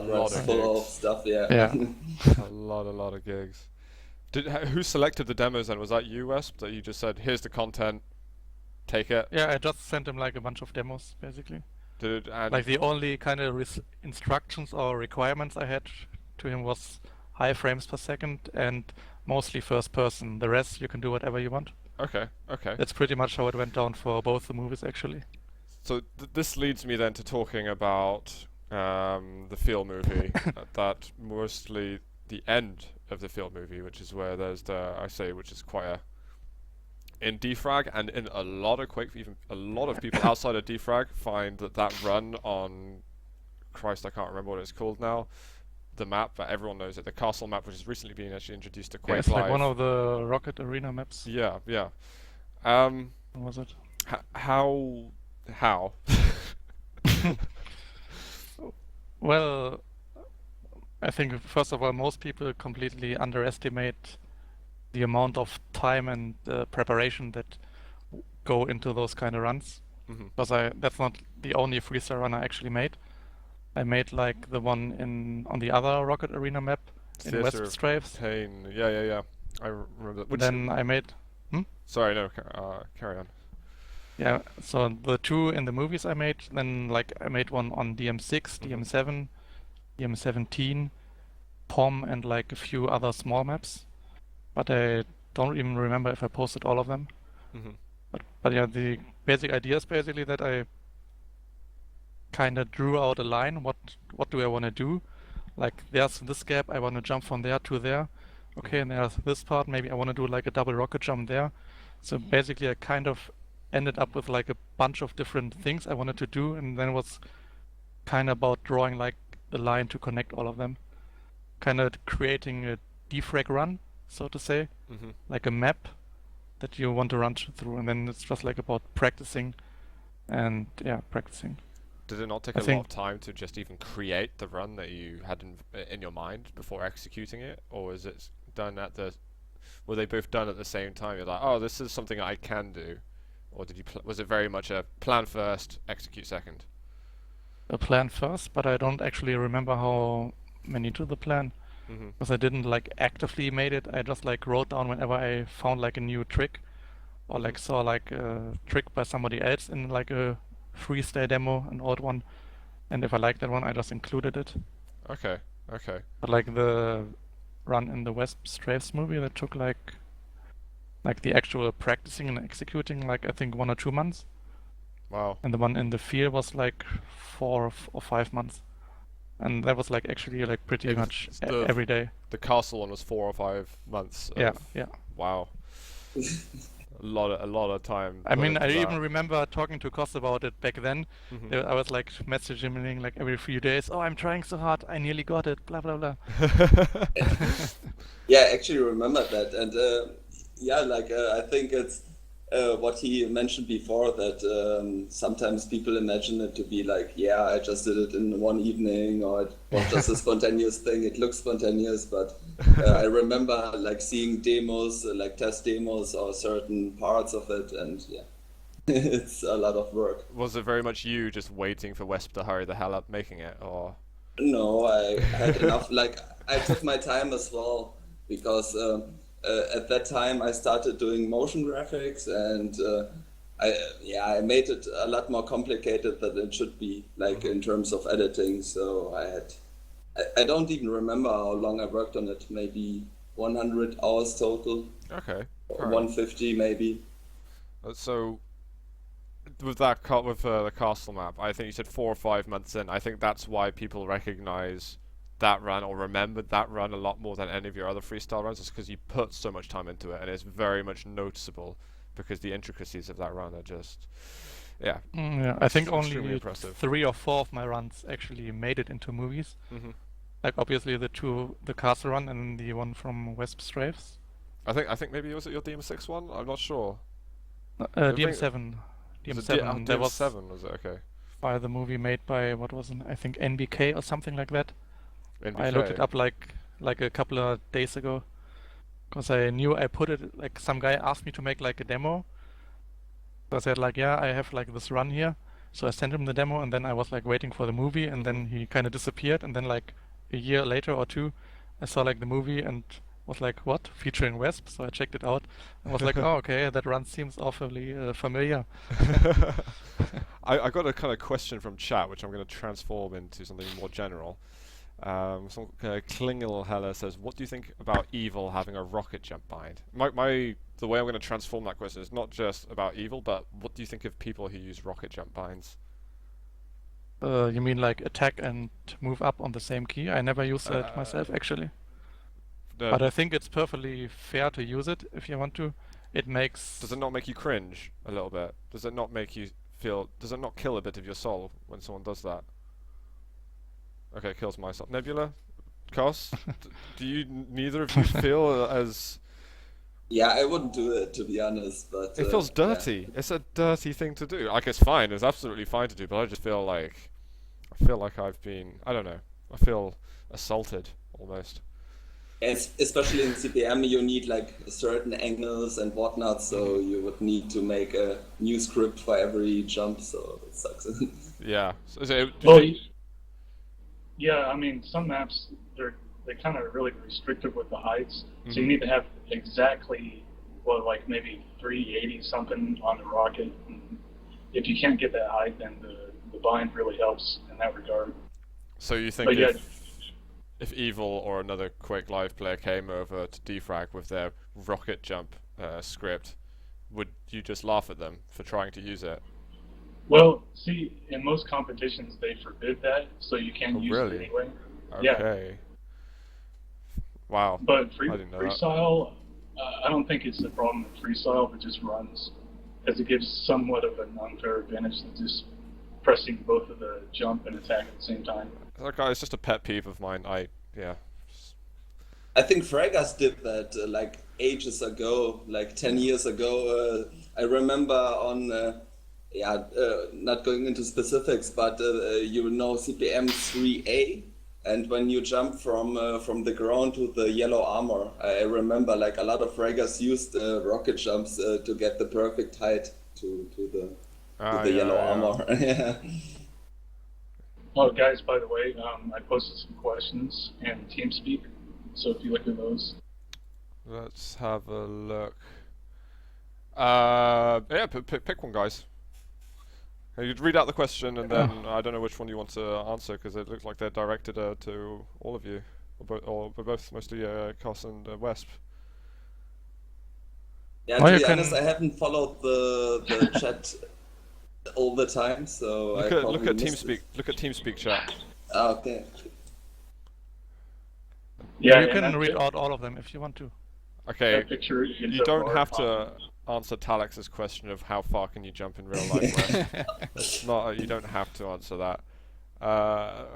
lot was of full of gigs. stuff. Yeah. Yeah. A lot of gigs. Who selected the demos then? Was that you, Wesp, that you just said, here's the content, take it? Yeah, I just sent him like a bunch of demos, basically. And Like the only kind of instructions or requirements I had to him was high frames per second and mostly first person. The rest you can do whatever you want. okay. That's pretty much how it went down for both the movies, actually. So this leads me then to talking about the field movie. That mostly the end of the field movie, which is where there's which is quite a in DeFRaG and in a lot of Quake, even a lot of people outside of DeFRaG find that run on Christ, I can't remember what it's called now. The map, but everyone knows it. The castle map, which has recently been actually introduced to Yeah, Quake it's Live. like one of the Rocket Arena maps. Yeah. When was it? How? Well, I think first of all, most people completely underestimate the amount of time and preparation that go into those kind of runs. Because that's not the only freestyle run I actually made. I made like the one on the other Rocket Arena map in Theater West of Strafes. Pain. Yeah. I remember that. Then I made. Sorry, no. Carry on. Yeah, so the two in the movies I made, then like I made one on DM6, DM7, DM17, POM, and like a few other small maps. But I don't even remember if I posted all of them. But yeah, the basic idea is basically that I kind of drew out a line. What do I want to do? Like there's this gap, I want to jump from there to there. Okay, and there's this part, maybe I want to do like a double rocket jump there. So basically I kind of ended up with like a bunch of different things I wanted to do, and then it was kind of about drawing like a line to connect all of them. Kind of creating a DeFRaG run, so to say, like a map that you want to run through, and then it's just like about practicing and practicing. Did it not take a lot of time to just even create the run that you had in your mind before executing it, or was it done were they both done at the same time? You're like, oh, this is something I can do, or was it very much a plan first, execute second? A plan first, but I don't actually remember how many to the plan, because I didn't like actively made it. I just like wrote down whenever I found like a new trick, or like saw like a trick by somebody else in like a freestyle demo, an old one, and if I liked that one, I just included it. Okay. But like the run in the West Strafes movie, that took like the actual practicing and executing, like I think 1 or 2 months. Wow. And the one in the field was like 4 or 5 months. And that was like actually like pretty much every day. The castle one was 4 or 5 months. Yeah. Wow. a lot of time. I mean, I even remember talking to Kos about it back then. I was like messaging him like every few days. Oh, I'm trying so hard. I nearly got it. Blah blah blah. Yeah, I actually remember that, and I think it's what he mentioned before, that sometimes people imagine it to be like, yeah, I just did it in one evening, or it was just a spontaneous thing. It looks spontaneous, but I remember like seeing demos, like test demos or certain parts of it, and yeah, it's a lot of work. Was it very much you just waiting for Wesp to hurry the hell up making it, or? No, I had enough. Like I took my time as well, because at that time I started doing motion graphics, and I made it a lot more complicated than it should be, like in terms of editing. So I don't even remember how long I worked on it. Maybe 100 hours total. Okay. Or 150 maybe. So with the castle map, I think you said 4 or 5 months in. I think that's why people recognize that run or remembered that run a lot more than any of your other freestyle runs, is because you put so much time into it, and it's very much noticeable because the intricacies of that run are just I think only impressive. 3 or 4 of my runs actually made it into movies. Like obviously the castle run and the one from West Strafes. I think maybe was it your DM6 one? I'm not sure. DM7. DM7. There was 7, was it? Okay. By the movie made by I think NBK or something like that. NBK. I looked it up like a couple of days ago, because I knew I put it, like some guy asked me to make like a demo. So I said like, yeah, I have like this run here, So I sent him the demo, and then I was like waiting for the movie, and then he kind of disappeared, and then like a year later or two, I saw like the movie and was like, what? Featuring Wesp? So I checked it out and was like, oh, okay, that run seems awfully familiar. I got a kind of question from chat, which I'm going to transform into something more general. Klingelheller says, "What do you think about Evil having a rocket jump bind?" The way I'm going to transform that question is not just about Evil, but what do you think of people who use rocket jump binds? You mean like attack and move up on the same key? I never used that myself, actually. But I think it's perfectly fair to use it if you want to. It makes... Does it not make you cringe a little bit? Does it not make you feel... Does it not kill a bit of your soul when someone does that? Okay, kills my soul. Nebula? Kos? Do you... Neither of you feel as... Yeah, I wouldn't do it, to be honest, but... It feels dirty. Yeah. It's a dirty thing to do. Like, it's fine. It's absolutely fine to do, but I just feel like... I feel like I've been... I don't know. I feel assaulted, almost. Especially in CPM, you need like certain angles and whatnot, so you would need to make a new script for every jump, so it sucks. Yeah. So yeah, I mean, some maps, they kind of really restrictive with the heights, so you need to have exactly, well, like maybe 380 something on the rocket. And if you can't get that height, then the bind really helps in that regard. So you think if Evil or another Quake Live player came over to DeFRaG with their rocket jump script, would you just laugh at them for trying to use it? Well, see, in most competitions they forbid that, so you can't use it anyway. Okay. Yeah. Wow. But freestyle, I don't think it's a problem with freestyle, but just runs, because it gives somewhat of an unfair advantage to just pressing both of the jump and attack at the same time. Okay, it's just a pet peeve of mine. I think Fragas did that like ages ago, like 10 years ago. I remember on, not going into specifics, but you know CPM 3A, and when you jump from the ground to the yellow armor, I remember like a lot of Fragas used rocket jumps to get the perfect height to the yellow armor. Yeah. Oh, guys, by the way, I posted some questions in TeamSpeak, so if you look at those. Let's have a look. Pick one, guys. You'd read out the question, and then I don't know which one you want to answer, because it looks like they're directed to all of you, or both, mostly Kos and Wesp. Yeah, to be honest, I haven't followed the chat all the time, so look at TeamSpeak. Look at TeamSpeak chat. Okay. Yeah, you can read out all of them if you want to. Okay. You don't have to answer Talex's question of how far can you jump in real life. It's not. You don't have to answer that.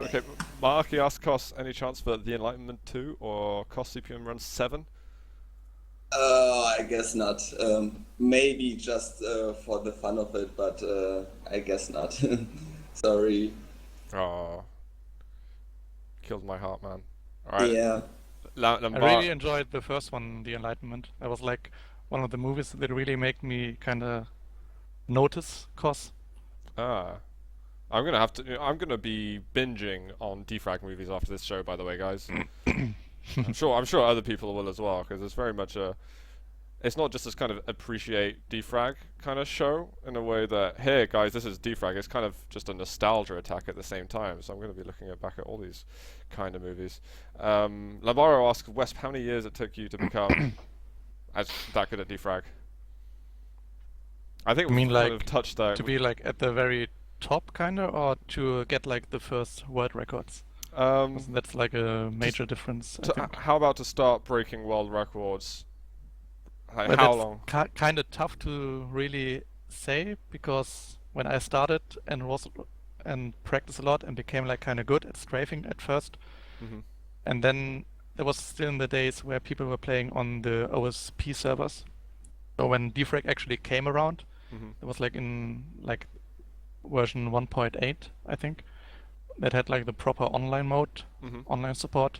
Okay. Marky asked Kos, any chance for the Enlightenment 2 or Kos CPM Run 7? I guess not. Maybe just for the fun of it, but I guess not. Sorry. Oh, killed my heart, man. All right. Yeah. I really enjoyed the first one, The Enlightenment. It was like one of the movies that really made me kind of notice Kos. I'm gonna be binging on DeFRaG movies after this show. By the way, guys. I'm sure other people will as well, because it's very much it's not just this kind of appreciate DeFRaG kind of show in a way that, hey guys, this is DeFRaG. It's kind of just a nostalgia attack at the same time. So I'm going to be looking back at all these kind of movies. Labaro asks Wesp how many years it took you to become that good at DeFRaG. I think we kind of touched that. To be like at the very top, kind of, or to get like the first world records. That's like a major difference. How about to start breaking world records? Like how long? Kind of tough to really say, because when I started and practiced a lot and became like kind of good at strafing at first, and then there was still in the days where people were playing on the OSP servers. So when DeFRaG actually came around, it was like in like version 1.8, I think, that had like the proper online mode, online support.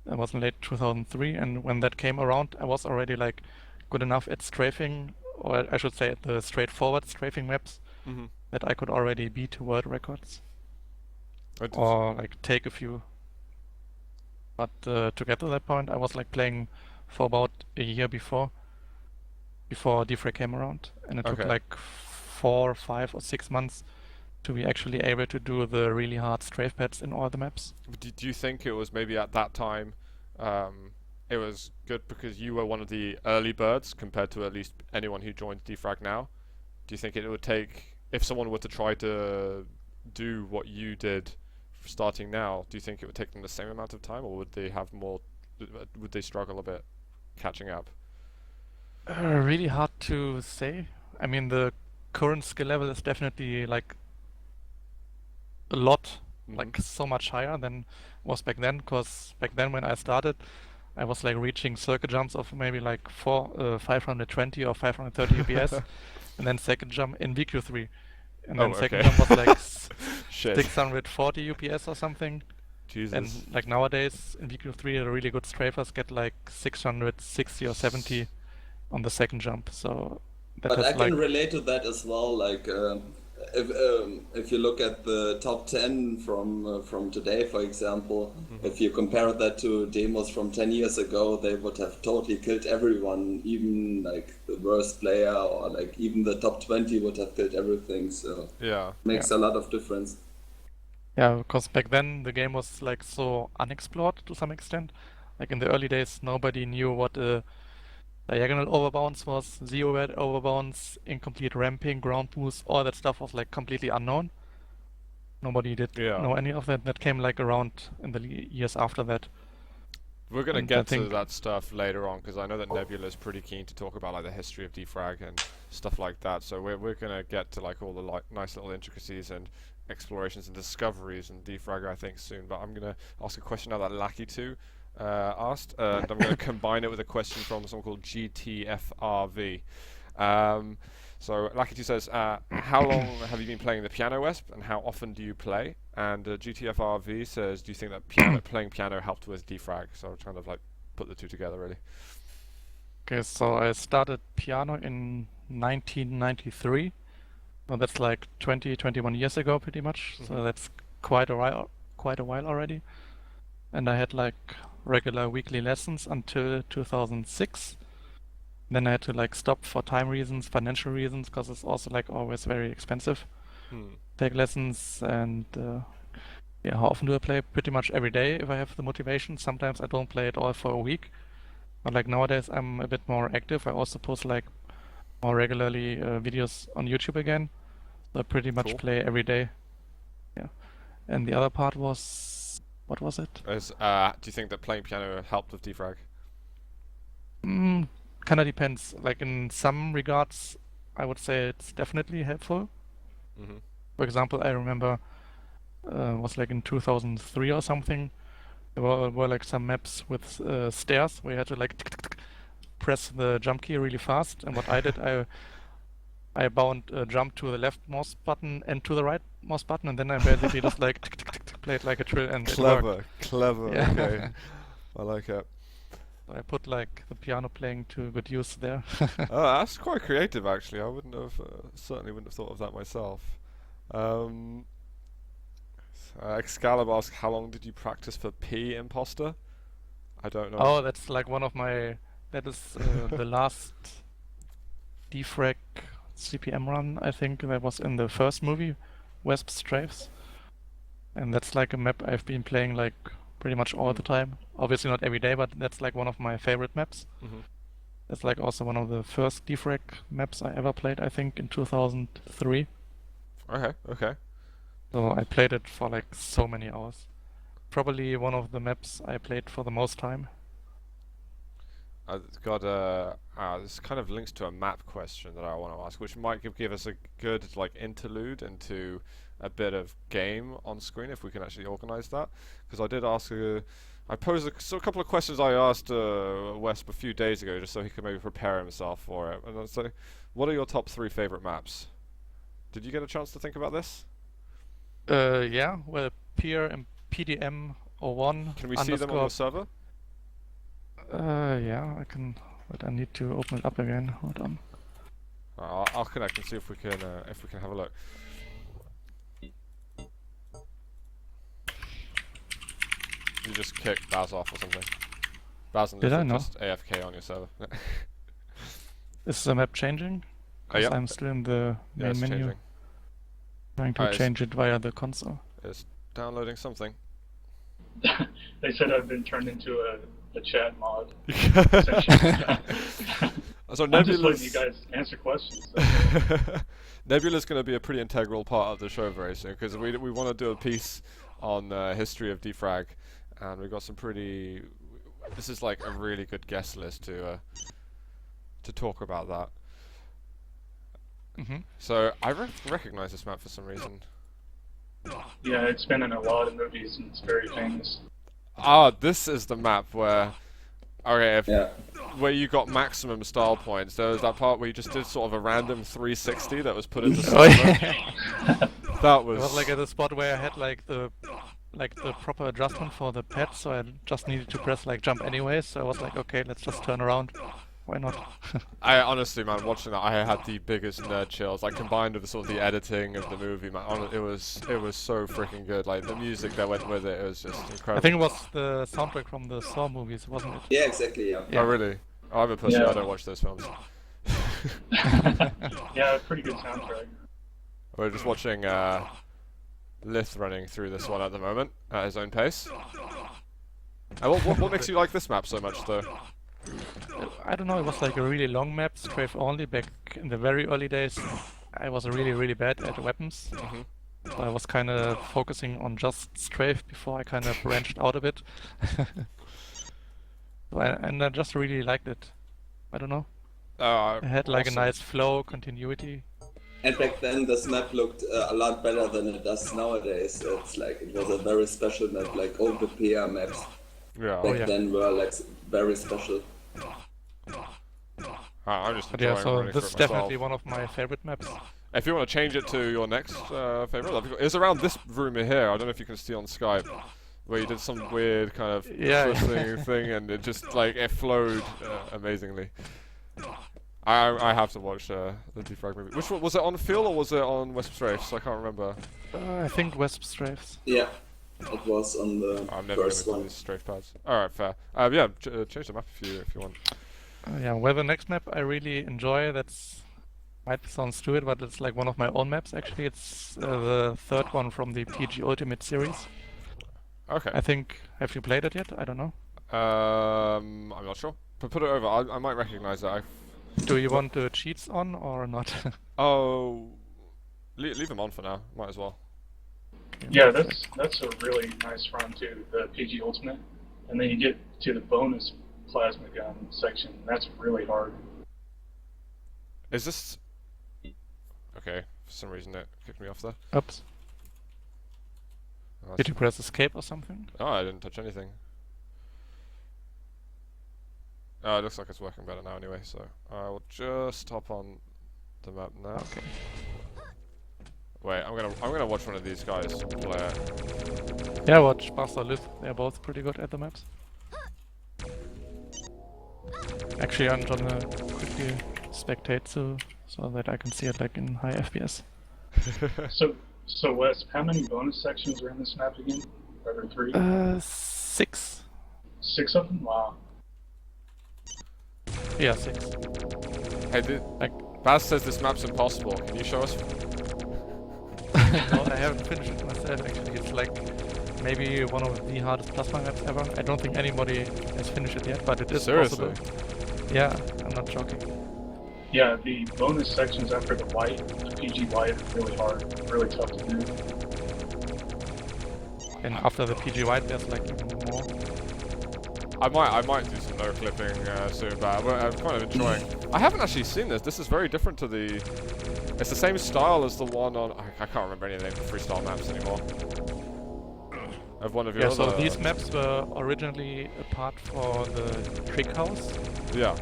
That was in late 2003, and when that came around, I was already like good enough at strafing, or I should say at the straightforward strafing maps, that I could already beat world records I did- or like take a few. But to get to that point, I was like playing for about a year before DeFRaG came around, and it took Okay. like 4, 5, or 6 months to be actually able to do the really hard strafe pads in all the maps. Do you think it was maybe at that time it was good because you were one of the early birds compared to at least anyone who joined DeFRaG now? Do you think it would take, if someone were to try to do what you did starting now, do you think it would take them the same amount of time, or would they have more, would they struggle a bit catching up? Really hard to say. I mean, the current skill level is definitely like a lot, like so much higher than was back then. Because back then when I started, I was like reaching circuit jumps of maybe like 520 or 530 UPS, and then second jump in VQ3, and then Oh, second okay. jump was like Shit. 640 UPS or something. Jesus. And like nowadays in VQ3, the really good strafers get like 660 or 70 on the second jump. So that But is I like can relate to that as well. Like if you look at the top 10 from today, for example, if you compare that to demos from 10 years ago, they would have totally killed everyone. Even like the worst player or like even the top 20 would have killed everything. So Yeah. makes a lot of difference. yeah, because back then the game was like so unexplored to some extent. Like in the early days, nobody knew what a diagonal overbounce was, zero red overbounce, incomplete ramping, ground boost, all that stuff was like completely unknown. Nobody did Yeah. know any of that. That came like around in the years after that. We're gonna And I get to think- that stuff later on because I know that Nebula is pretty keen to talk about like the history of DeFRaG and stuff like that. So we're gonna get to like all the nice little intricacies and explorations and discoveries in DeFRaG I think soon. But I'm gonna ask a question now that Lucky2 asked, and I'm gonna combine it with a question from someone called GTFRV. So Lucky2 says, how long have you been playing the piano, Wesp, and how often do you play? And GTFRV says, do you think that playing piano helped with DeFRaG? So trying to like put the two together really. Okay, so I started piano in 1993. Well, that's like 21 years ago, pretty much. So that's quite a while already. And I had like regular weekly lessons until 2006. Then I had to like stop for time reasons, financial reasons, because it's also like always very expensive. Take lessons. And yeah, how often do I play? Pretty much every day if I have the motivation. Sometimes I don't play at all for a week. But like nowadays I'm a bit more active. I also post like more regularly videos on YouTube again. So I pretty much Cool. play every day. Yeah. And the other part was, what was it? Do you think that playing piano helped with DeFRaG? Kind of depends. Like in some regards, I would say it's definitely helpful. For example, I remember was like in 2003 or something. There were like some maps with stairs where you had to like press the jump key really fast. And what I did, I bound jump to the leftmost button and to the rightmost button, and then I basically just like played like a trill, and it worked. Clever. Yeah. Okay, I like it. I put like the piano playing to good use there. Oh, that's quite creative, actually. I wouldn't have certainly wouldn't have thought of that myself. Excalibur asks, how long did you practice for P Imposter? I don't know. Oh, that's like one of my. That is the last DeFRaG CPM run. I think that was in the first movie, Wesp Strafes, and that's like a map I've been playing like pretty much all the time. Obviously not every day, but that's like one of my favorite maps. That's like also one of the first DeFRaG maps I ever played. I think in 2003. Okay. So I played it for like so many hours. Probably one of the maps I played for the most time. It's got this kind of links to a map question that I want to ask, which might give us a good like interlude into a bit of game on screen if we can actually organize that. Because I did ask, I posed a couple of questions I asked Wesp a few days ago just so he could maybe prepare himself for it. And so, what are your top 3 favorite maps? Did you get a chance to think about this? Yeah, well, Pier and PDM 01. Can we see them on your server? Yeah, I can, but I need to open it up again. Hold on. I'll connect and see if we can have a look. You just kicked Baz off or something. Baz and Did I? Liv are No. just AFK on your server. Is the map changing? Because Yep. I'm still in the Yeah, main it's menu, changing. trying to It's- change it via the console. It's downloading something. They said I've been turned into a chat mod. So I'm just letting Nebula's you guys answer questions. Nebula's going to be a pretty integral part of the show very soon because we want to do a piece on history of DeFRaG, and we've got some pretty. This is like a really good guest list to talk about that. Mm-hmm. So I recognize this map for some reason. Yeah, it's been in a lot of movies and it's very famous. Ah, this is the map where. Okay, Yeah. where you got maximum style points. There was that part where you just did sort of a random 360 that was put into Oh, server. yeah. That It was. was like at the spot where I had like the proper adjustment for the pad, so I just needed to press like jump anyway. So I was like, okay, let's just turn around. Why not? I honestly, man, watching that, I had the biggest nerd chills. Like combined with the sort of the editing of the movie, man, it was so freaking good. Like the music that went with it, was just incredible. I think it was the soundtrack from the Saw movies, wasn't it? Yeah, exactly. Yeah. Yeah. Oh really? Oh, I'm a pussy. Yeah. I don't watch those films. Yeah, pretty good soundtrack. We're just watching Lith running through this one at the moment at his own pace. And what makes you like this map so much, though? I don't know, it was like a really long map, strafe only, back in the very early days. I was really bad at weapons. Mhm. So I was kind of focusing on just strafe before I kind of branched out a bit. And I just really liked it. I don't know. It had like awesome. a nice flow, continuity. And back then, this map looked a lot better than it does nowadays. It's like it was a very special map. Like all the PR maps Yeah. back yeah. then were like very special. I'm just But yeah, enjoying so running this is through it definitely myself. one of my favorite maps. If you want to change it to your next favorite, that'd be cool. It's around this room here. I don't know if you can see on Skype, where you did some weird kind of Yeah. twisting thing, and it just like it flowed amazingly. I have to watch the DeFRaG movie. Which one was it, on Phil or was it on West Strafes? I can't remember. I think Wesp Strafes. Yeah, it was on the I'm never going first to one. these strafe pads. All right, fair. Yeah, change the map if you want. Yeah, well, the next map I really enjoy, that's might sound stupid, but it's like one of my own maps actually. It's the third one from the PG Ultimate series. Okay. I think, have you played it yet? I don't know. I'm not sure. But put it over. I might recognize that. Do you want the cheats on or not? Oh, leave them on for now. Might as well. Yeah, that's a really nice run too, the PG Ultimate. And then you get to the bonus plasma gun section. That's really hard. Is this... Okay, for some reason it kicked me off there. Oops. Oh, Did you press escape or something? oh, I didn't touch anything. Oh, it looks like it's working better now anyway, so I will just hop on the map now. Okay. Wait, I'm gonna watch one of these guys play it. Yeah, watch Buster Liv. They're both pretty good at the maps. Actually, I'm gonna quickly spectate so that I can see it like in high FPS. So Wes, how many bonus sections are in this map again? Are there 3? 6. 6 of them? Wow. Yeah, 6. Hey, Like, Baz says this map's impossible. Can you show us? no, I haven't finished it myself actually. It's like maybe one of the hardest plasma maps ever. I don't think anybody has finished it yet, but it is Seriously? possible. Yeah, I'm not joking. Yeah, the bonus sections after the white, the PG white, are really hard, really tough to do. And after the PG White, there's like even more. I might do some no clipping soon, but I'm kind of enjoying. I haven't actually seen this. This is very different to the. It's the same style as the one on. I can't remember any of the freestyle maps anymore. Of one of your Yeah, so other. these maps were originally a part for the Trick House Yeah.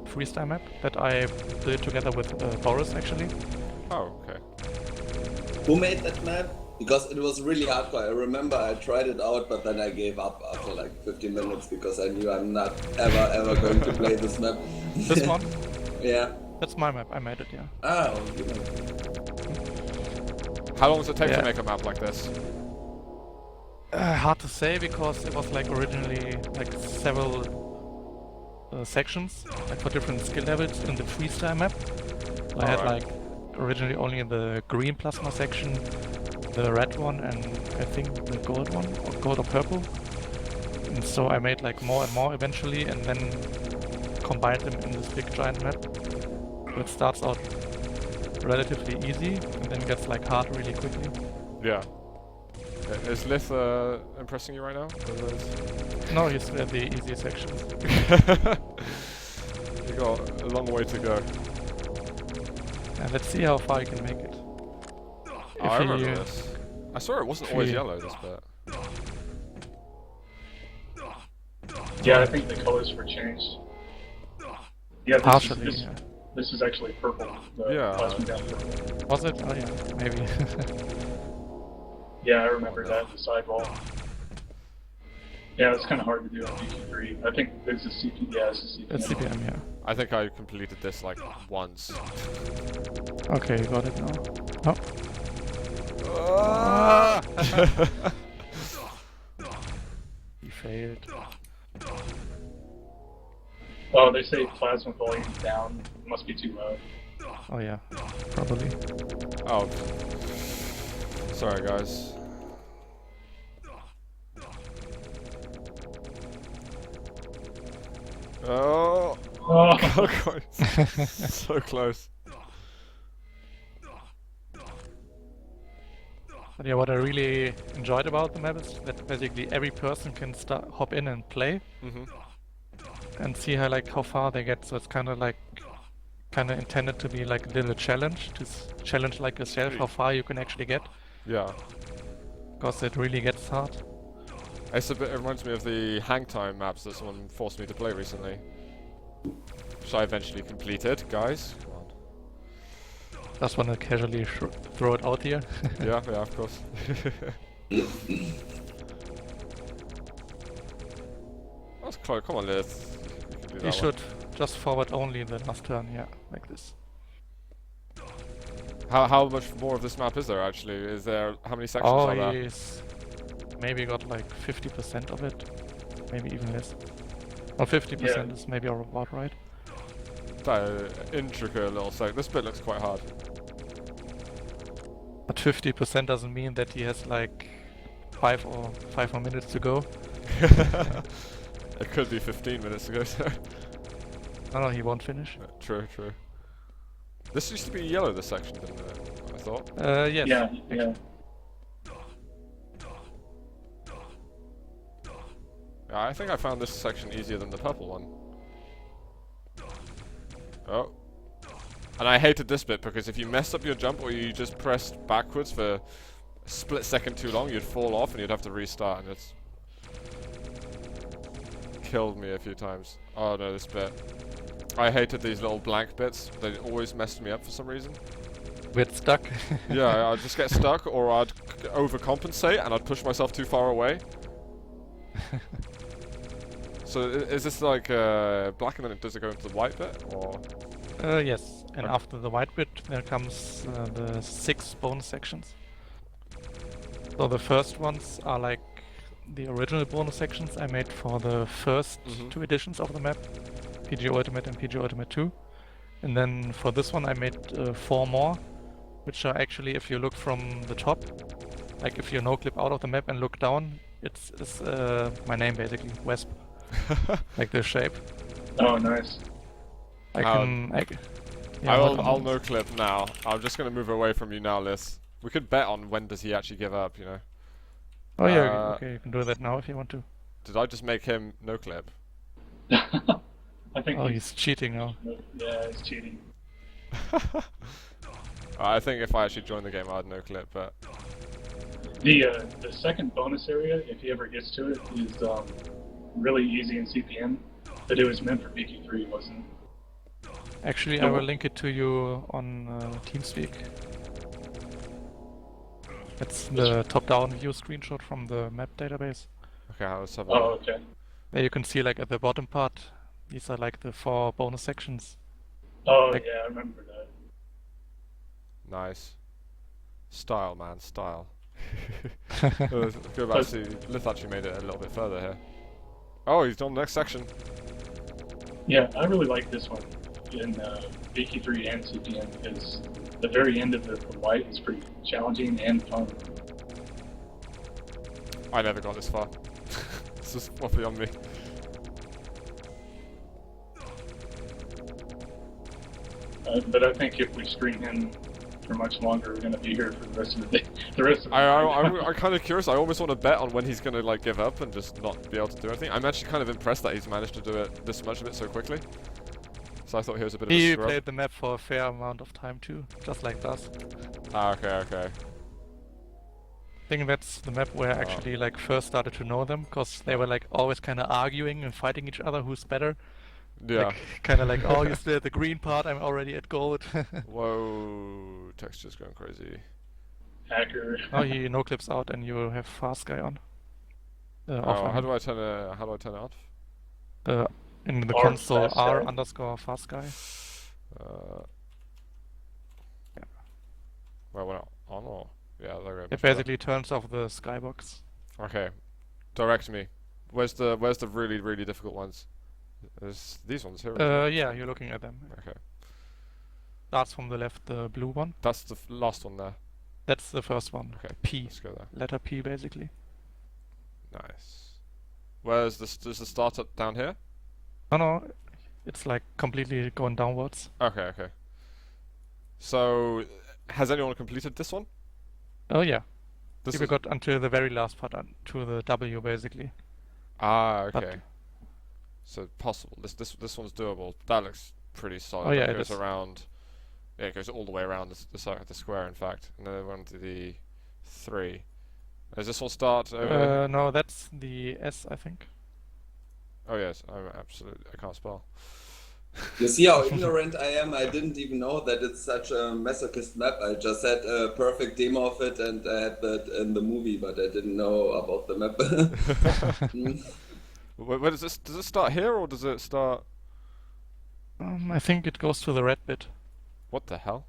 freestyle map that I did together with Boris actually. Oh, okay. Who made that map? Because it was really hardcore. I remember I tried it out, but then I gave up after like 15 minutes because I knew I'm not ever going to play this map. This one, Yeah. that's my map. I made it, yeah. Ah, How long does it take Yeah. to make a map like this? Hard to say because it was like originally like several sections, like for different skill levels in the freestyle map. I had Alright. like originally only the green plasma section, the red one, and I think the gold one, or gold or purple. And so I made like more and more eventually, and then combined them in this big giant map. So it starts out relatively easy, and then gets like hard really quickly. Yeah. Is Lith impressing you right now? No, he's at the easy sections. You got a long way to go. And let's see how far you can make it. Oh, I remember you- this. I swear it wasn't if always you- yellow, this bit. Yeah, I think the colors were changed. Yeah, Partially, this, yeah. this is actually purple. The Yeah. plasma down purple. Was it? Oh yeah, maybe. Yeah, I remember that, the sidewall. Yeah, it's kind of hard to do on VQ3. I think there's a CP, yeah, it's a CPM. It's CPM, yeah. I think I completed this like once. Okay, you got it now. Oh, Ah! he failed. Oh, they say plasma volume down. It must be too low. Oh yeah, probably. Oh. Sorry, guys. Oh! Oh, Oh god, so close. But yeah, what I really enjoyed about the map is that basically every person can hop in and play Mhm. and see how far they get. So it's kind of intended to be like a little challenge to challenge like yourself how far you can actually get, Yeah. because it really gets hard. It reminds me of the hang time maps that someone forced me to play recently. Which I eventually completed, guys. Come on. Just want to casually throw it out here. Yeah, yeah, of course. That's close. Come on, Liz. You can do that You should just forward only the last turn, yeah, like this. How much more of this map is there actually? Is there how many sections Oh, are there? he's maybe got like 50% of it, maybe even less. Or 50% is maybe about right. That intricate little sec. This bit looks quite hard. But 50% doesn't mean that he has like 5 more minutes to go. It could be 15 minutes ago, so. No, he won't finish. True, true. This used to be yellow, this section, didn't it? I thought. Yes. yeah, yeah. Yeah, I think I found this section easier than the purple one. Oh. And I hated this bit because if you messed up your jump or you just pressed backwards for a split second too long, you'd fall off and you'd have to restart, and it's killed me a few times. Oh no, this bit. I hated these little blank bits. They always messed me up for some reason. We're stuck. Yeah, I'd just get stuck, or I'd overcompensate and I'd push myself too far away. So is this like black and then does it go into the white bit, or? Yes. And Okay. after the white bit, there comes the 6 bonus sections. So the first ones are like the original bonus sections I made for the first 2 editions of the map, PG Ultimate and PG Ultimate 2. And then for this one I made 4 more, which are actually, if you look from the top, like if you no-clip out of the map and look down, it's my name basically, Wesp, like the shape. Oh, nice. I'll no clip now. I'm just gonna move away from you now, Liz. We could bet on when does he actually give up, you know. Oh yeah, okay, you can do that now if you want to. Did I just make him no clip? I think Oh, he's cheating now. yeah, he's cheating. I think if I actually joined the game, I'd no clip, but The second bonus area, if he ever gets to it, is really easy in CPM, but it was meant for VQ3, wasn't it? Actually, I will link it to you on TeamSpeak. It's the top-down view screenshot from the map database. okay, let's have a Oh, look. okay. There you can see, like, at the bottom part, these are like the 4 bonus sections. Oh, Like- yeah, I remember that. Nice. Style, man, style. Let's go back to. Let's actually made it a little bit further here. Oh, he's on the next section. Yeah, I really like this one in BQ3 and CPM because the very end of the white is pretty challenging and fun. I never got this far. This is well beyond me. But I think if we stream him for much longer, we're going to be here for the rest of the day. The rest of the night. I'm kind of curious. I almost want to bet on when he's going to like give up and just not be able to do anything. I'm actually kind of impressed that he's managed to do it this much of it so quickly. So I thought he was a bit of a He scrub. played the map for a fair amount of time too, just like us. Ah, okay. I think that's the map where I actually like first started to know them, because they were like always kind of arguing and fighting each other who's better. Yeah. Like, kind of like, oh, you still at the green part, I'm already at gold. Whoa, texture's going crazy. Hacker. Oh, he no clips out and you have fast guy on. Oh, how do I turn it off? In the R console, fast guy. R_fast guy. Yeah. Well, we're not on or yeah, there we go. It basically turns off the skybox. Okay, direct me. Where's the really difficult ones? There's these ones here. isn't it? Yeah, you're looking at them. Okay, Starts from the left, the blue one. that's the last one there. That's the first one. Okay, P. let's go there. Letter P, basically. Nice. Where's the does the start up down here? No, it's like completely going downwards. Okay. So, has anyone completed this one? Oh yeah, This we got until the very last part, to the W, basically. Ah, okay. But- So possible. This one's doable. That looks pretty solid. Oh, yeah, That it goes is. around. Yeah, it goes all the way around the square, in fact. And then one to the 3. Does this one start over? No, that's the S, I think. Oh yes, I can't spell. You see how ignorant I am? I didn't even know that it's such a masochist map. I just had a perfect demo of it and I had that in the movie, but I didn't know about the map. Where does it start here or does it start? I think it goes to the red bit. What the hell?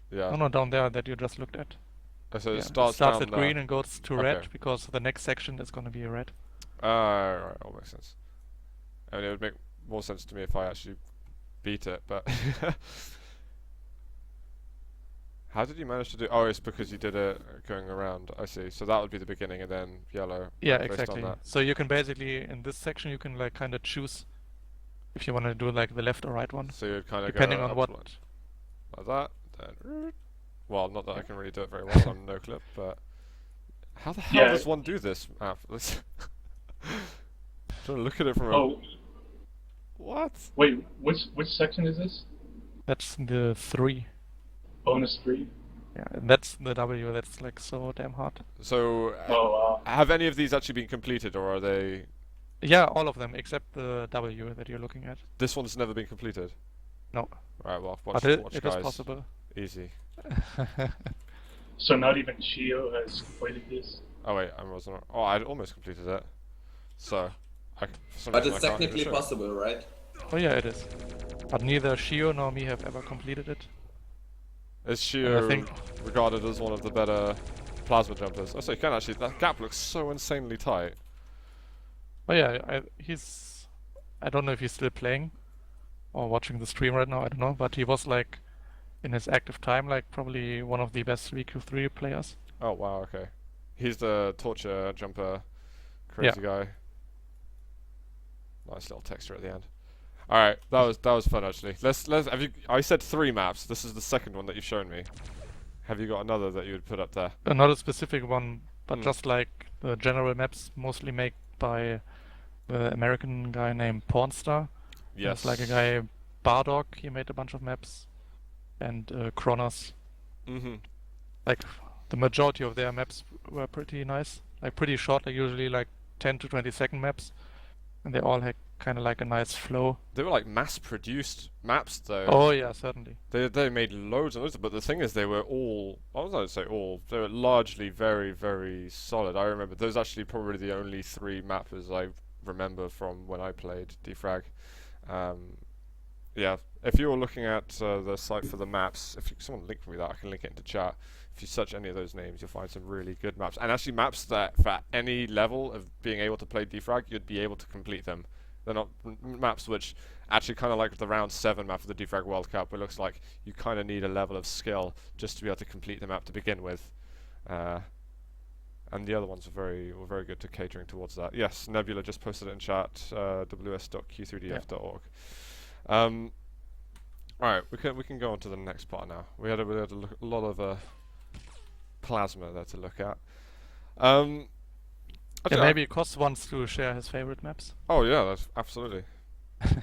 Yeah. Oh no, down there that you just looked at. So Yeah, it starts starts down at there. green and goes to Okay. red, because the next section is going to be red. Right, all makes sense. I mean, it would make more sense to me if I actually beat it, but how did you manage to do? Oh, it's because you did it going around. I see. So that would be the beginning, and then yellow. Yeah, based exactly. On that. So you can basically, in this section, you can like kind of choose if you want to do like the left or right one, So you'd kind of depending go on up what. to like that. Then, well, not that I can really do it very well. I'm no clip, but how the hell Yeah. does one do this map? Trying to look at it from a Oh, what? wait, which section is this? That's the 3. Bonus 3? Yeah, and that's the W. That's like so damn hard. So Oh, wow. have any of these actually been completed, or are they? Yeah, all of them except the W that you're looking at. This one's never been completed. No, Right. Well, watch, but it watch is guys. possible. Easy. So not even Shio has completed this? Oh wait, I wasn't. Oh, I'd almost completed it. So, for some But reason it's I can't even technically show it. possible, right? Oh yeah, it is. But neither Shio nor me have ever completed it. Is And I Shio think- regarded as one of the better plasma jumpers? Oh, so you can actually. That gap looks so insanely tight. Oh yeah, I don't know if he's still playing or watching the stream right now, I don't know, but he was like, in his active time, like probably one of the best VQ3 players. Oh wow, okay. He's the torture jumper, crazy guy. Nice little texture at the end. All right, that was fun actually. Let's have you. I said 3 maps. This is the second one that you've shown me. Have you got another that you would put up there? Not a specific one, but Hmm. just like the general maps mostly made by the American guy named Pornstar. Yes. There's like a guy, Bardog, he made a bunch of maps. And Kronos. Mm-hmm. Like, the majority of their maps were pretty nice. Like, pretty short, like usually like 10 to 20-second maps. And they all had kind of like a nice flow. They were like mass-produced maps, though. Oh yeah, certainly. They made loads and loads, but the thing is, they were all. I was not to say all. They were largely very solid. I remember those actually probably the only 3 mappers I remember from when I played DeFRaG. yeah, if you're looking at the site for the maps, if someone link me that, I can link it into chat. If you search any of those names, you'll find some really good maps, and actually maps that for any level of being able to play DeFRaG, you'd be able to complete them. They're not maps which actually kind of like the round 7 map of the DeFRaG World Cup, where it looks like you kind of need a level of skill just to be able to complete the map to begin with. And the other ones were very good to catering towards that. Yes, Nebula just posted it in chat, ws.q3df.org. Alright, we can go on to the next part now. We had a lot of plasma there to look at. Yeah, maybe Kos wants to share his favorite maps. Oh yeah, that's absolutely.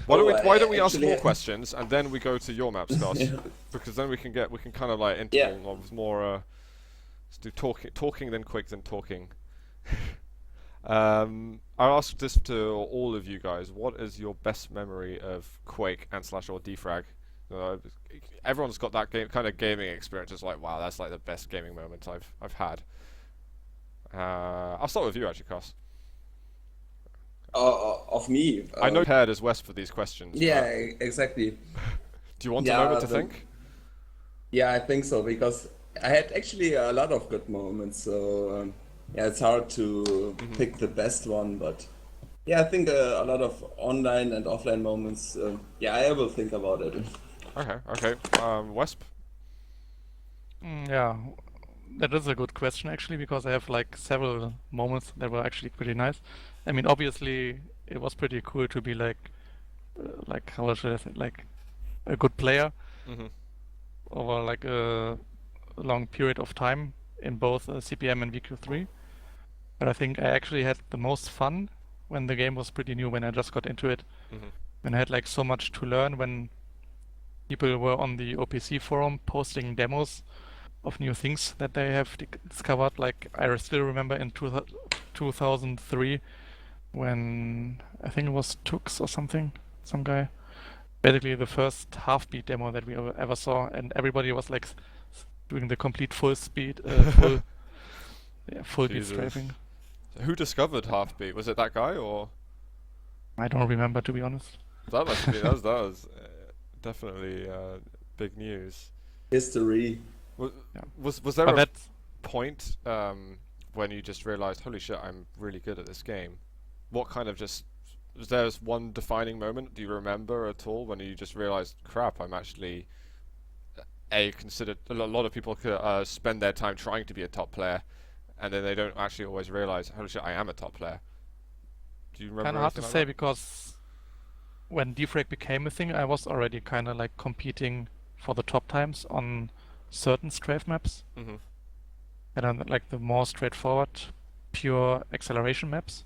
Why don't we ask more questions and then we go to your maps, Kos? Yeah. Because then we can kind of like interval of more. Let's do talking then quick then talking. I asked this to all of you guys. What is your best memory of Quake and / or DeFRaG? Everyone's got that kind of gaming experience. It's like, wow, that's like the best gaming moment I've had. I'll start with you actually, Kos. Of me. I know prepared as West for these questions. Yeah, exactly. Do you want a moment to think? Yeah, I think so, because I had actually a lot of good moments. So yeah, it's hard to pick the best one, but yeah, I think a lot of online and offline moments. Yeah, I will think about it. Okay. Wesp? Yeah, that is a good question actually, because I have like several moments that were actually pretty nice. I mean, obviously, it was pretty cool to be like how should I say, like a good player over like a long period of time in both CPM and VQ3. But I think I actually had the most fun when the game was pretty new, when I just got into it. When I had like so much to learn, when people were on the OPC forum posting demos of new things that they have discovered. Like I still remember in 2003 when I think it was Tux or something, some guy, basically the first half-beat demo that we ever saw, and everybody was like doing the complete full speed, full beat strafing. So who discovered half-beat? Was it that guy or? I don't remember, to be honest. That must be that was definitely big news. History. Was there a point when you just realized, holy shit, I'm really good at this game? What kind of was there one defining moment? Do you remember at all when you just realized, crap, I'm actually considered a lot of people spend their time trying to be a top player, and then they don't actually always realize, holy shit, I am a top player. Do you remember? Kind of hard to say, because when DeFRaG became a thing, I was already kind of like competing for the top times on certain strafe maps, and then like the more straightforward, pure acceleration maps.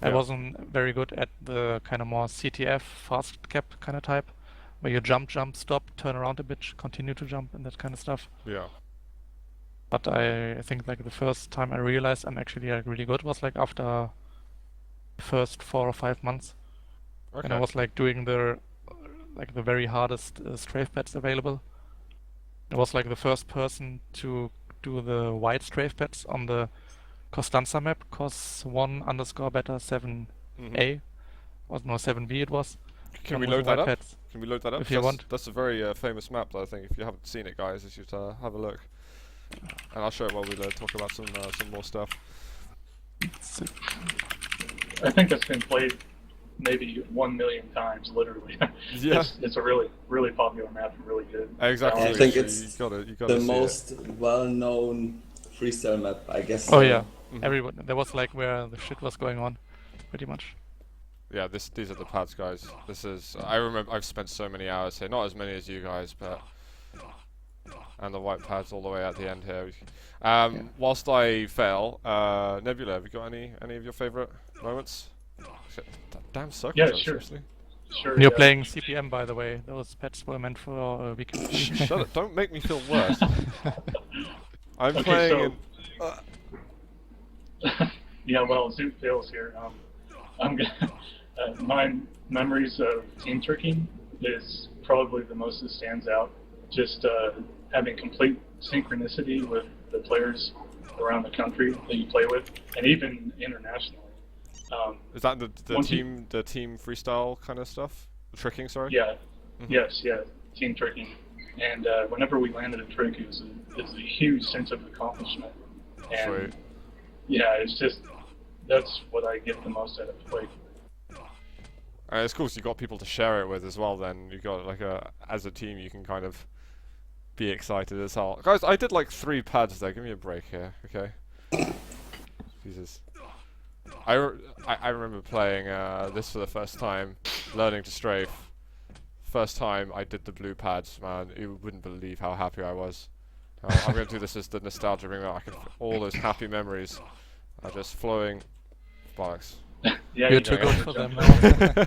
I wasn't very good at the kind of more CTF, fast cap kind of type, where you jump, stop, turn around a bit, continue to jump, and that kind of stuff. Yeah. But I think like the first time I realized I'm actually like really good was like after the first 4 or 5 months. Okay. And I was like doing the very hardest strafe pads available. I was like the first person to do the wide strafe pads on the Costanza map, COS1_beta7A, or no, 7B it was. Can we load that up? Can we load that up? If you want. That's a very famous map, I think. If you haven't seen it, guys, you should have a look. And I'll show it while we talk about some more stuff. I think it's been played maybe 1 million times, literally. Yeah. It's a really, really popular map and really good. Exactly. I think it's the most well-known freestyle map, I guess. Oh yeah, everyone. There was like where the shit was going on, pretty much. Yeah, these are the pads, guys. This is. I remember I've spent so many hours here, not as many as you guys, but. And the white pads all the way at the end here. Whilst I fail, Nebula, have you got any of your favourite moments? Shit, that damn circle. Yeah, sure. Seriously. Sure. You're playing CPM, by the way. Those pads were meant for weekend. Shut it! Don't make me feel worse. I'm Okay, playing. Yeah, well, Zoot fails here. I'm gonna. My memories of team tricking is probably the most that stands out. Just having complete synchronicity with the players around the country that you play with, and even internationally. Is that the team freestyle kind of stuff? The tricking, sorry. Yeah, Yes, yeah, team tricking. And whenever we landed a trick, it was a huge sense of accomplishment. And Sweet. yeah, it's just, that's what I get the most out of play. And it's cool 'cause you got people to share it with as well. Then you got like as a team, you can kind of be excited as hell. Guys, I did like 3 pads there. Give me a break here, okay? Jesus. I remember playing this for the first time, learning to strafe. First time I did the blue pads, man, you wouldn't believe how happy I was. I'm going to do this as the nostalgia bring back. All those happy memories are just flowing. Bollocks. Yeah, You're you too know, good for them now.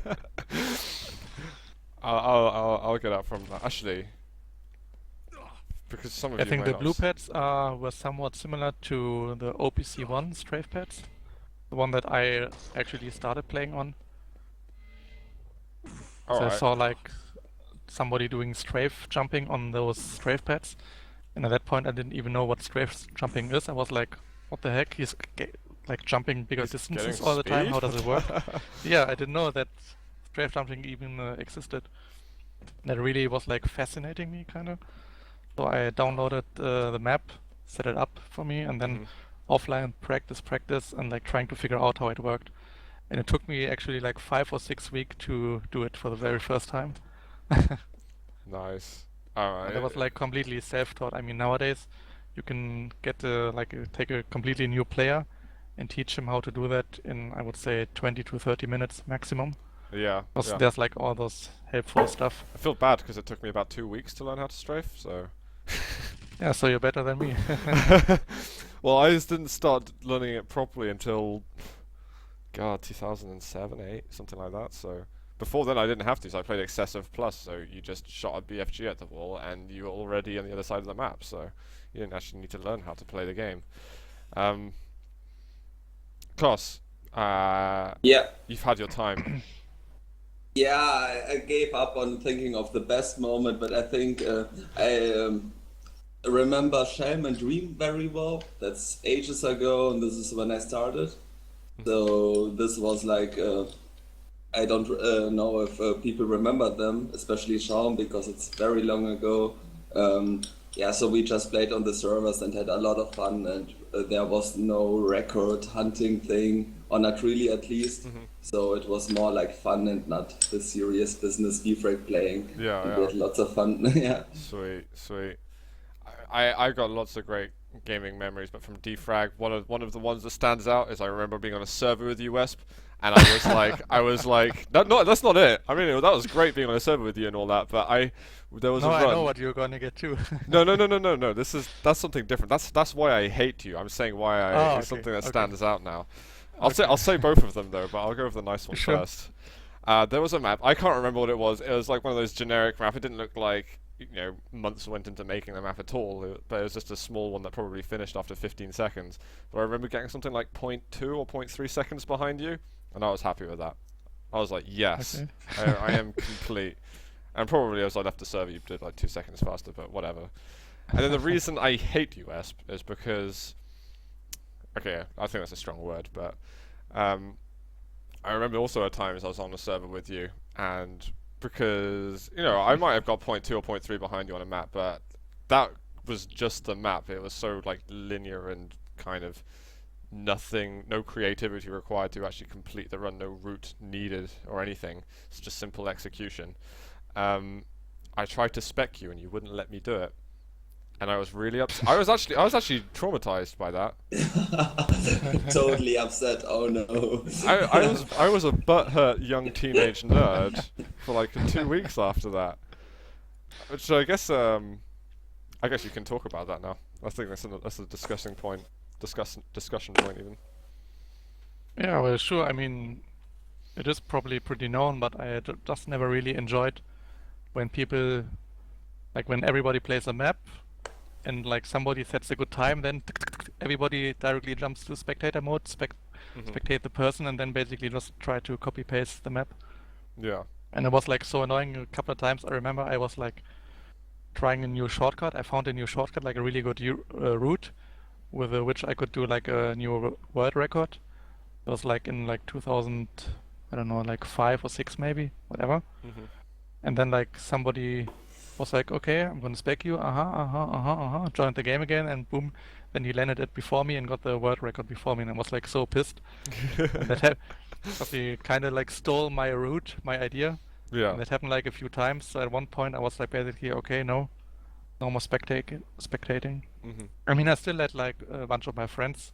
I'll get up from that. Actually, because some of I you think may the not blue pads were somewhat similar to the OPC1 strafe pads, the one that I actually started playing on. So I Alright. saw like somebody doing strafe jumping on those strafe pads, and at that point I didn't even know what strafe jumping is. I was like, what the heck? He's like jumping bigger He's distances getting all the time. speed? How does it work? Yeah, I didn't know that strafe jumping even existed. That really was like fascinating me, kind of. So I downloaded the map, set it up for me, and then offline practice, and like trying to figure out how it worked. And it took me actually like 5 or 6 weeks to do it for the very first time. Nice. And Alright. that was like completely self-taught. I mean, nowadays you can get take a completely new player and teach him how to do that in, I would say, 20 to 30 minutes maximum. Yeah. Because Yeah. there's like all those helpful stuff. I feel bad because it took me about 2 weeks to learn how to strafe, so. Yeah, so you're better than me. Well, I just didn't start learning it properly until, God, 2007, 8, something like that. So before then, I didn't have to. So I played excessive plus. So you just shot a BFG at the wall, and you were already on the other side of the map. So you didn't actually need to learn how to play the game. Klaus, Yeah. you've had your time. Yeah, I gave up on thinking of the best moment, but I think I remember Shelm and Dream very well. That's ages ago, and this is when I started. So this was like, I don't know if people remember them, especially Shelm, because it's very long ago. Yeah, so we just played on the servers and had a lot of fun, and there was no record hunting thing, or not really at least. So it was more like fun and not the serious business DeFRaG playing. Yeah, And yeah. we had lots of fun. Yeah. Sweet, sweet. I got lots of great gaming memories, but from DeFRaG, one of the ones that stands out is I remember being on a server with you, Wesp, and I was like, no, that's not it. I mean, that was great being on a server with you and all that, but there was No, a I run. know what you're gonna get too. No. That's something different. That's why I hate you. I'm saying why Oh, it's something that okay. stands out now. I'll say both of them though, but I'll go with the nice one Sure. first. There was a map. I can't remember what it was. It was like one of those generic map. It didn't look like months went into making the map at all. But it was just a small one that probably finished after 15 seconds. But I remember getting something like 0.2 or 0.3 seconds behind you, and I was happy with that. I was like, yes, Okay. I am complete. And probably as I left the server, you did like 2 seconds faster, but whatever. And then the reason I hate you, Esp, is because, okay, I think that's a strong word, but I remember also at times I was on the server with you, and because, I might have got 0.2 or 0.3 behind you on a map, but that was just the map. It was so like linear and kind of nothing, no creativity required to actually complete the run, no route needed or anything. It's just simple execution. I tried to spec you and you wouldn't let me do it, and I was really upset. I was actually traumatized by that. Totally upset. Oh no. I was a butthurt young teenage nerd for like 2 weeks after that. Which I guess you can talk about that now. I think that's a discussion point even. Yeah, well, sure. I mean, it is probably pretty known, but I just never really enjoyed when people, like when everybody plays a map and like somebody sets a good time, then everybody directly jumps to spectator mode, spectate the person, and then basically just try to copy paste the map. Yeah. And it was like so annoying a couple of times. I remember I was like trying a new shortcut. I found a new shortcut, like a really good route with which I could do like a new world record. It was like in like 2000, I don't know, like 5 or 6 maybe, whatever. And then like somebody was like, okay, I'm gonna spec you, joined the game again, and boom, then he landed it before me and got the world record before me, and I was like so pissed. And that because he kind of like stole my route, my idea. Yeah. And that happened like a few times. So at one point I was like basically, okay, no more spectating. Hmm. I mean, I still let like a bunch of my friends,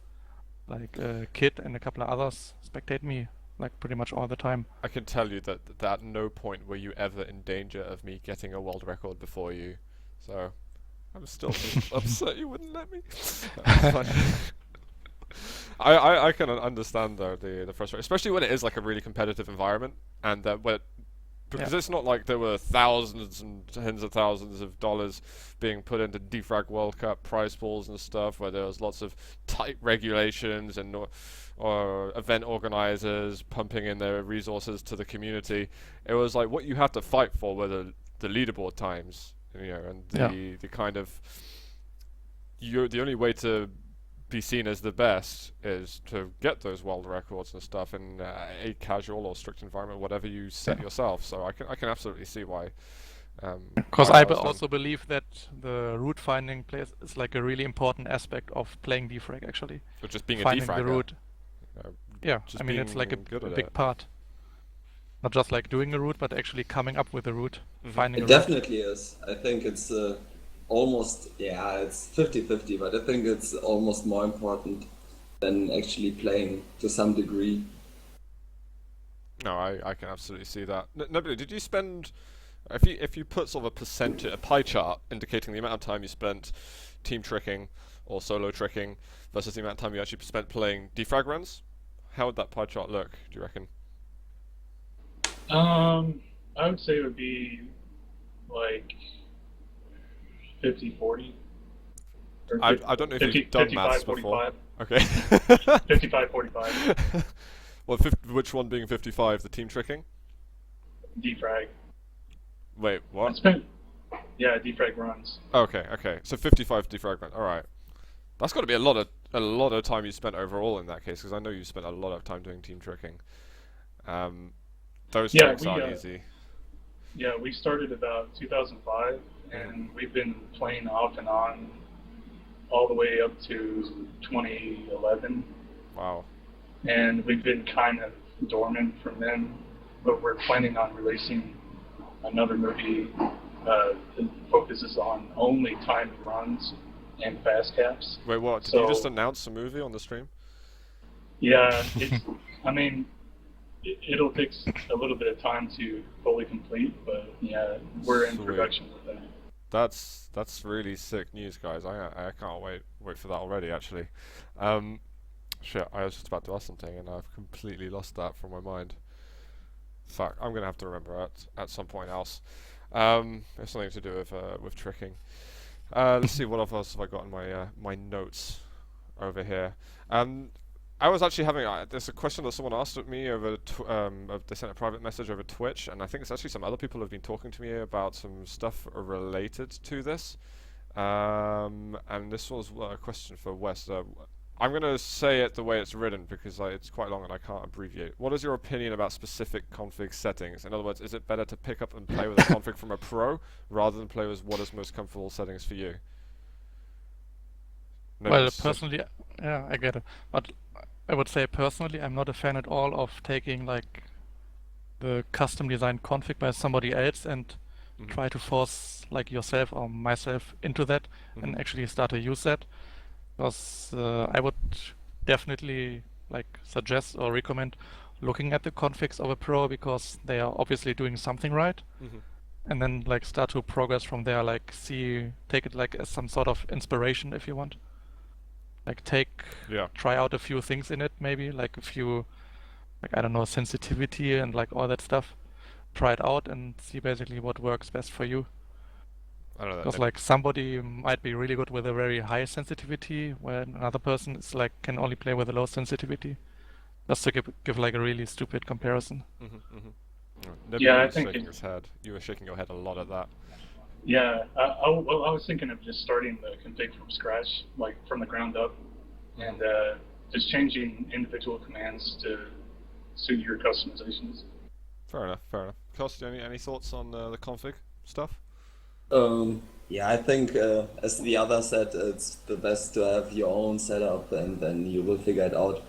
like Kid and a couple of others, spectate me like pretty much all the time. I can tell you that at no point were you ever in danger of me getting a world record before you. So I'm still just upset you wouldn't let me. I can understand though the frustration, especially when it is like a really competitive environment, and because it's not like there were thousands and tens of thousands of dollars being put into DeFRaG World Cup prize pools and stuff, where there was lots of tight regulations and or event organizers pumping in their resources to the community. It was like what you had to fight for were the leaderboard times, and the kind of the only way to be seen as the best is to get those world records and stuff in a casual or strict environment, whatever you set yourself. So I can absolutely see why. Because I also believe that the route finding is like a really important aspect of playing DeFRaG actually. But just being finding a DeFRager. the route. I mean it's like a big part. Not just like doing a route, but actually coming up with a route, finding. It definitely is. I think it's almost, it's 50-50, but I think it's almost more important than actually playing to some degree. No, I can absolutely see that. Nobody, did you spend, if you put sort of a pie chart indicating the amount of time you spent team tricking or solo tricking versus the amount of time you actually spent playing DeFRaG runs, how would that pie chart look, do you reckon? I would say it would be like 50-40. I don't know if you've done maths before. 45. Okay. 55-45. Well, which one being 55? The team tricking? DeFRaG. Wait, what? DeFRaG runs. Okay. So 55 DeFRaG runs. All right. That's got to be a lot of time you spent overall in that case, because I know you spent a lot of time doing team tricking. Those tricks aren't easy. Yeah, we started about 2005, and we've been playing off and on all the way up to 2011. Wow. And we've been kind of dormant from then, but we're planning on releasing another movie that focuses on only timed runs and fast caps. Wait, what? Did you just announce a movie on the stream? Yeah, I mean, it'll take a little bit of time to fully complete, but yeah, we're in production with that. That's really sick news, guys. I can't wait for that already. Actually, shit, I was just about to ask something and I've completely lost that from my mind. Fuck, I'm gonna have to remember at some point else. It's something to do with tricking. Let's see what else have I got in my notes over here. I was actually having there's a question that someone asked me over they sent a private message over Twitch, and I think it's actually some other people have been talking to me about some stuff related to this. And this was a question for Wes. I'm going to say it the way it's written because it's quite long and I can't abbreviate. What is your opinion about specific config settings? In other words, is it better to pick up and play with a config from a pro rather than play with what is most comfortable settings for you? Well, personally, yeah, I get it. But I would say personally, I'm not a fan at all of taking like the custom designed config by somebody else and try to force like yourself or myself into that and actually start to use that. Because I would definitely like suggest or recommend looking at the configs of a pro because they are obviously doing something right, and then like start to progress from there. Like take it like as some sort of inspiration if you want. Like try out a few things in it, maybe like a few, like I don't know, sensitivity and like all that stuff. Try it out and see basically what works best for you. I don't know. Because like somebody might be really good with a very high sensitivity, where another person is like can only play with a low sensitivity. Just to give like a really stupid comparison. Yeah, I think you were shaking your head a lot at that. Yeah, I was thinking of just starting the config from scratch, like from the ground up, and just changing individual commands to suit your customizations. Fair enough. Fair enough. Cost, any thoughts on the config stuff? Yeah, I think as the other said, it's the best to have your own setup, and then you will figure it out.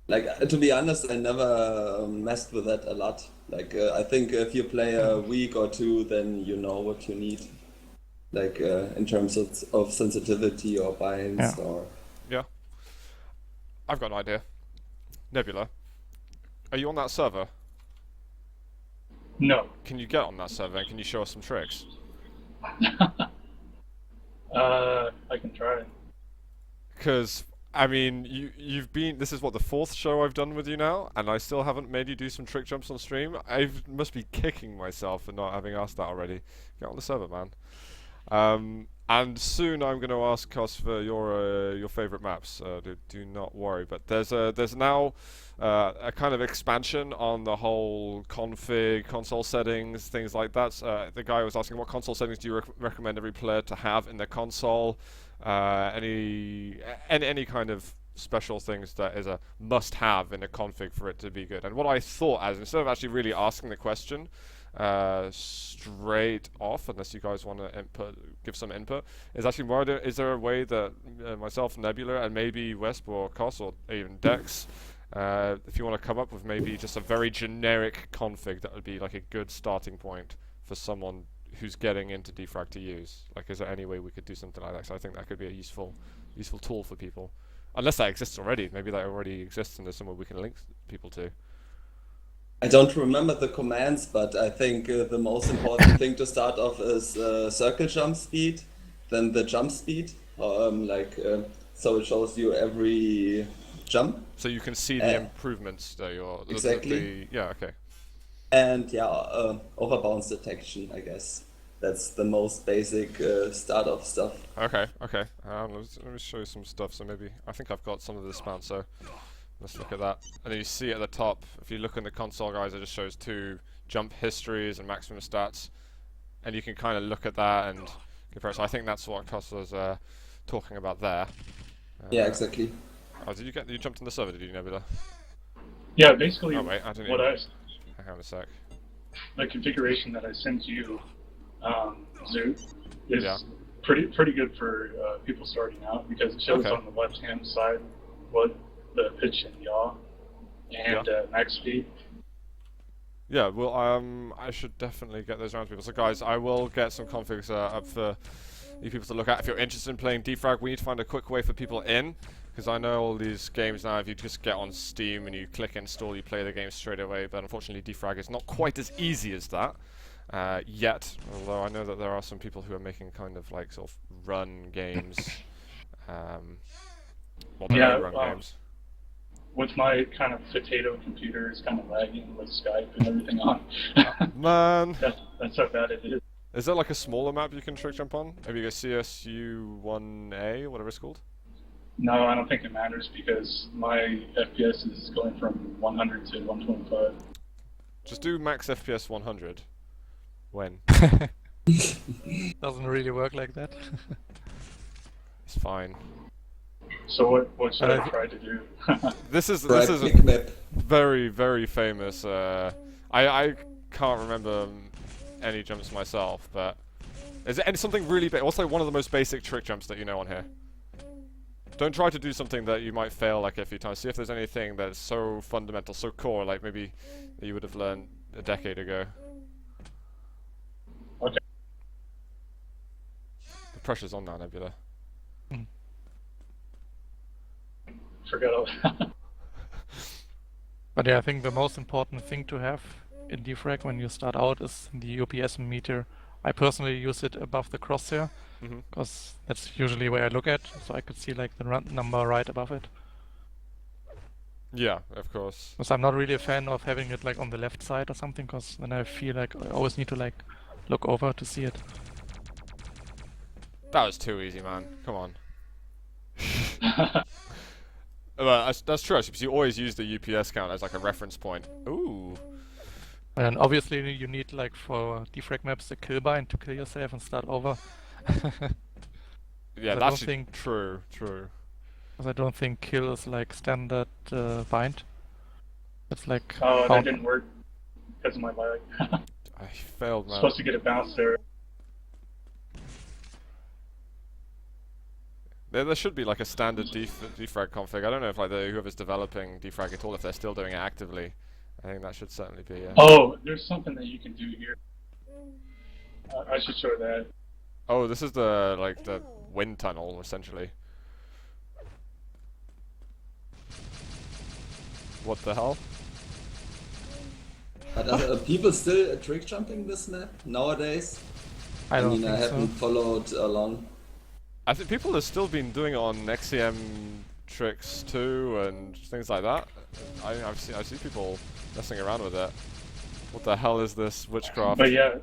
Like to be honest, I never messed with that a lot. Like I think if you play a week or two, then you know what you need. Like in terms of sensitivity or binds Yeah. or. Yeah. I've got an idea. Nebula, are you on that server? No. Can you get on that server and can you show us some tricks? I can try. Because I mean, you've been. This is what, the 4th show I've done with you now, and I still haven't made you do some trick jumps on stream. I must be kicking myself for not having asked that already. Get on the server, man. And soon I'm going to ask Cos for your favorite maps. Do not worry. But there's now a kind of expansion on the whole config, console settings, things like that. The guy was asking, what console settings do you recommend every player to have in their console? Any kind of special things that is a must-have in a config for it to be good. And what I thought, as instead of actually really asking the question straight off, unless you guys want to give some input, is actually is there a way that myself, Nebula, and maybe Wesp or Cos or even Dex, if you want to come up with maybe just a very generic config that would be like a good starting point for someone who's getting into DeFRaG to use? Like, is there any way we could do something like that? So I think that could be a useful tool for people. Unless that exists already. Maybe that already exists and there's somewhere we can link people to. I don't remember the commands, but I think the most important thing to start off is circle jump speed, then the jump speed, so it shows you every jump. So you can see the improvements that you're... Exactly. Yeah, okay. And yeah, overbounce detection, I guess. That's the most basic start off stuff. Okay. Let me show you some stuff. So maybe... I think I've got some of this bound, so... Let's look at that. And then you see at the top, if you look in the console, guys, it just shows 2 jump histories and maximum stats. And you can kind of look at that and compare. So I think that's what Cos was talking about there. Yeah, exactly. Oh, you jumped on the server, did you, Nebula? Yeah, basically Oh, wait, I didn't what even... Hang on a sec. the configuration that I sent you, Zoot, is Yeah. pretty good for people starting out, because it shows Okay. on the left-hand side what the pitch and yaw and max speed. Yeah, well, I should definitely get those around to people. So, guys, I will get some configs up for you people to look at. If you're interested in playing DeFRaG, we need to find a quick way for people in, because I know all these games now, if you just get on Steam and you click install, you play the game straight away, but unfortunately DeFRaG is not quite as easy as that yet, although I know that there are some people who are making kind of like sort of run games, well, they Yeah, run games. With my kind of potato computer, it's kind of lagging with Skype and everything on. Man! That's how bad it is. Is there like a smaller map you can trick jump on? Maybe a CSU1A, whatever it's called? No, I don't think it matters, because my FPS is going from 100 to 125. Just do max FPS 100. When? Doesn't really work like that. It's fine. So what should I try to do? This is Right, a big map. very, very famous. I can't remember any jumps myself, but is there something really big? What's like one of the most basic trick jumps that you know on here? Don't try to do something that you might fail like a few times. See if there's anything that's so fundamental, so core, like maybe that you would have learned a decade ago. Okay. The pressure's on now, Nebula. Forgot all that. But yeah, I think the most important thing to have in DeFRaG when you start out is the UPS meter. I personally use it above the crosshair, because that's usually where I look at, so I could see like the number right above it. Yeah, of course. Because I'm not really a fan of having it like on the left side or something, because then I feel like I always need to like look over to see it. That was too easy, man. Come on. Well, that's true, actually, because you always use the UPS count as like a reference point. Ooh. And obviously you need like for DeFRaG maps a kill bind to kill yourself and start over. Yeah, I that's don't think- true. Because I don't think kill is like standard bind. It's like Oh, that didn't work. because of my lag. I failed, man. Supposed to get a bounce there. There should be like a standard DeFRaG config. I don't know if like whoever's developing DeFRaG at all, if they're still doing it actively. I think that should certainly be. Oh, there's something that you can do here. I should show that. Oh, this is the the wind tunnel essentially. What the hell? But are people still trick jumping this map nowadays? I don't mean, I think haven't so. followed along. I think people have still been doing it on XCM tricks too and things like that. I see people messing around with it. What the hell is this witchcraft? But yeah,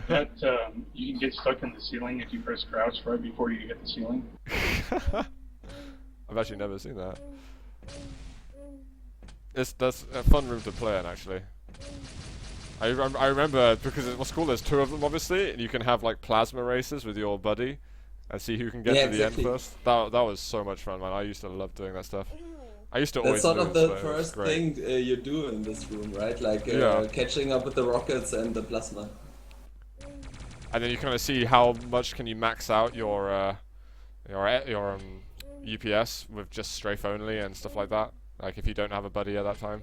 that you can get stuck in the ceiling if you press crouch right before you hit the ceiling. I've actually never seen that. That's a fun room to play in, actually. I remember, because what's cool, there's two of them obviously, and you can have like plasma races with your buddy and see who can get to the end first. That was so much fun, man. I used to love doing that stuff. I used to always That's sort of lose, the but it was first great. thing you do in this room, right? Like Yeah. catching up with the rockets and the plasma. And then you kind of see how much can you max out your UPS with just strafe only and stuff like that. Like if you don't have a buddy at that time.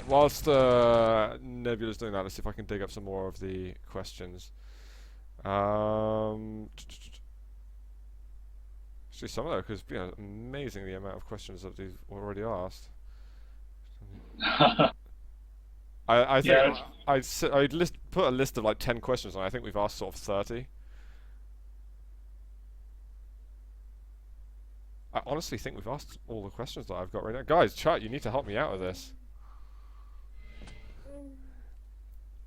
Whilst Nebula's doing that, let's see if I can dig up some more of the questions. Actually, some of those, because amazing the amount of questions that they've already asked. I think Yeah. I'd put a list of like 10 questions, and I think we've asked sort of 30. I honestly think we've asked all the questions that I've got right now. Guys, chat, you need to help me out with this.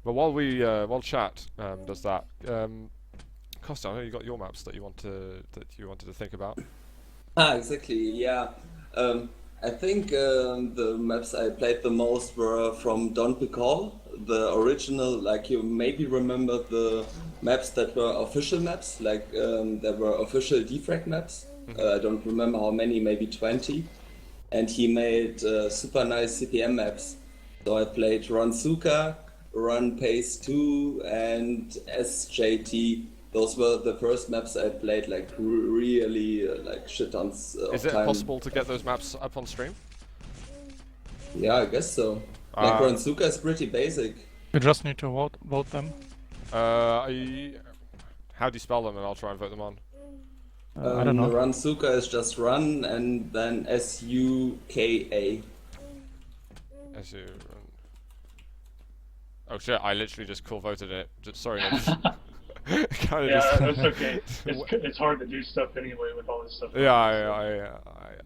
But while chat does that, Costa, I know you got your maps that you wanted to think about. Exactly. Yeah. I think the maps I played the most were from Don't Recall, the original. Like you maybe remember the maps that were official maps, like there were official DeFRaG maps. I don't remember how many, maybe 20. And he made super nice CPM maps. So I played Ransuka, Run Pace 2, and SJT. Those were the first maps I played, like really like shit tons of Is it time. possible to get those maps up on stream? Yeah, I guess so. Like Ransuka is pretty basic. You just need to vote them. How do you spell them, and I'll try and vote them on. I don't know. Ransuka is just run and then SUKA. As you run. Oh shit! I literally just cool voted it. Sorry. Kinda Yeah, just that's okay. It's hard to do stuff anyway with all this stuff. Yeah,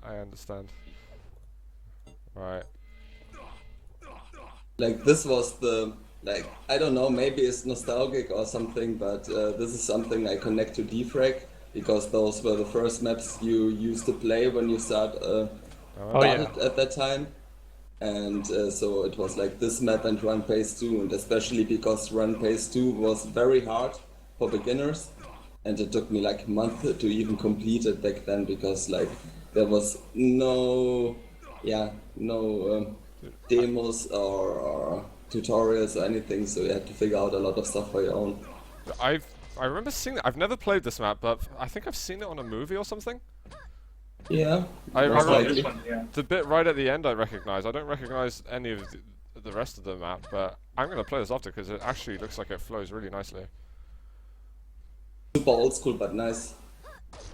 I understand. Right. Like this was the, like, I don't know, maybe it's nostalgic or something, but this is something I connect to DeFRaG, because those were the first maps you used to play when you started at that time. And so it was like this map and Run Pace 2, and especially because Run Pace 2 was very hard for beginners, and it took me like a month to even complete it back then, because like there was no demos or tutorials or anything, so you had to figure out a lot of stuff for your own. I remember seeing that. I've never played this map, but I think I've seen it on a movie or something. Yeah, I most remember likely. This one, yeah. the bit right at the end I recognise. I don't recognise any of the rest of the map, but I'm going to play this after because it actually looks like it flows really nicely. Super old school, but nice.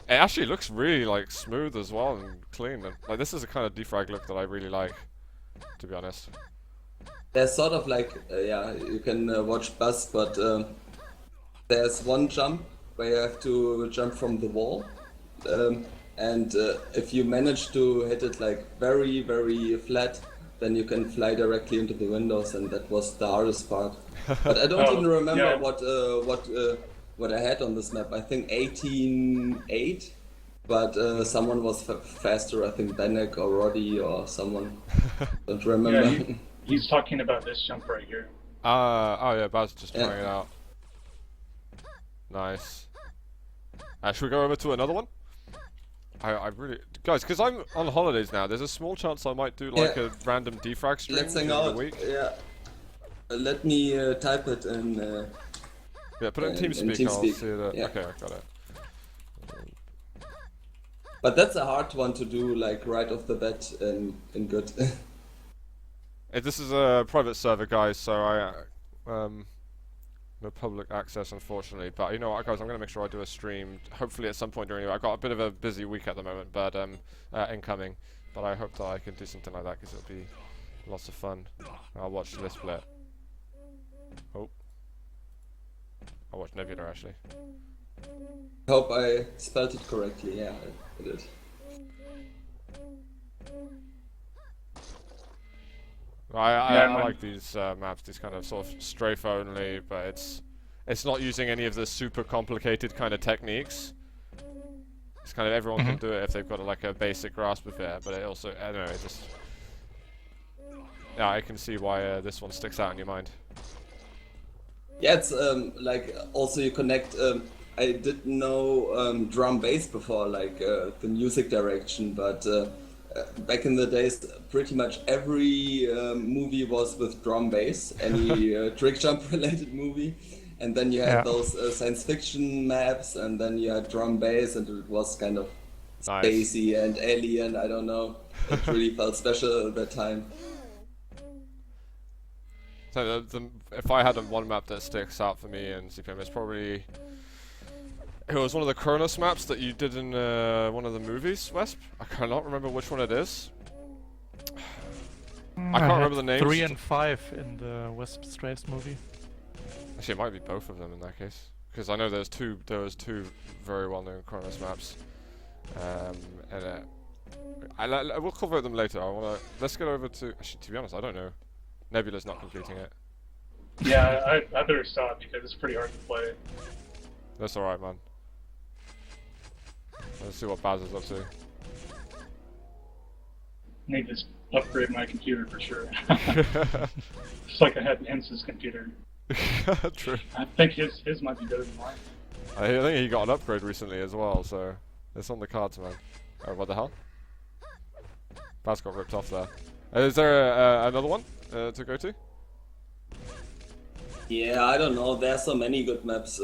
It actually looks really like smooth as well and clean. And, like this is the kind of DeFRaG look that I really like, to be honest. There's sort of like, you can watch Buzz, but there's one jump where you have to jump from the wall. And if you manage to hit it like very, very flat, then you can fly directly into the windows, and that was the hardest part. But I don't even remember yeah. what I had on this map. I think 18.8, but someone was faster. I think Benek or Roddy or someone. Don't remember. Yeah, he's talking about this jump right here. Oh yeah, Baz just trying it out. Nice. Should we go over to another one? I really, guys, because I'm on holidays now. There's a small chance I might do like a random DeFRaG stream Let's hang during the out. week. Yeah. Let me type it in. Yeah, put it in in TeamSpeak. I'll TeamSpeak. see that. Yeah. Okay, I got it. But that's a hard one to do, like right off the bat in good. This is a private server, guys, so I no public access, unfortunately. But you know what, guys, I'm gonna make sure I do a stream. Hopefully, at some point during the. I've got a bit of a busy week at the moment, but incoming. But I hope that I can do something like that because it'll be lots of fun. I'll watch this play. Oh, I'll watch Nebula actually. Hope I spelled it correctly. Yeah, I did. I like these maps, these kind of sort of strafe only, but it's not using any of the super complicated kind of techniques. It's kind of everyone can do it if they've got like a basic grasp of it, but it also, I don't know, it just... Yeah, I can see why this one sticks out in your mind. Yeah, it's like also you connect. I didn't know drum bass before, like the music direction, but back in the days, pretty much every movie was with drum bass, any trick jump related movie. And then you had those science fiction maps, and then you had drum bass, and it was kind of spacey and alien, I don't know. It really felt special at that time. So if I had one map that sticks out for me in CPM, it's probably... It was one of the Kronos maps that you did in one of the movies, Wesp. I cannot remember which one it is. I can't remember the names. 3 and 5 in the Wesp Strays movie. Actually, it might be both of them in that case, because I know there was two very well-known Kronos maps, and we'll cover them later. Let's get over to. Actually, to be honest, I don't know. Nebula's not completing it. Yeah, I better stop because it's pretty hard to play. That's all right, man. Let's see what Baz is up to. Need to upgrade my computer for sure. It's like I had Ence's computer. True. I think his might be better than mine. I think he got an upgrade recently as well, so it's on the cards, man. Oh, what the hell? Baz got ripped off there. Is there another one to go to? Yeah, I don't know. There are so many good maps.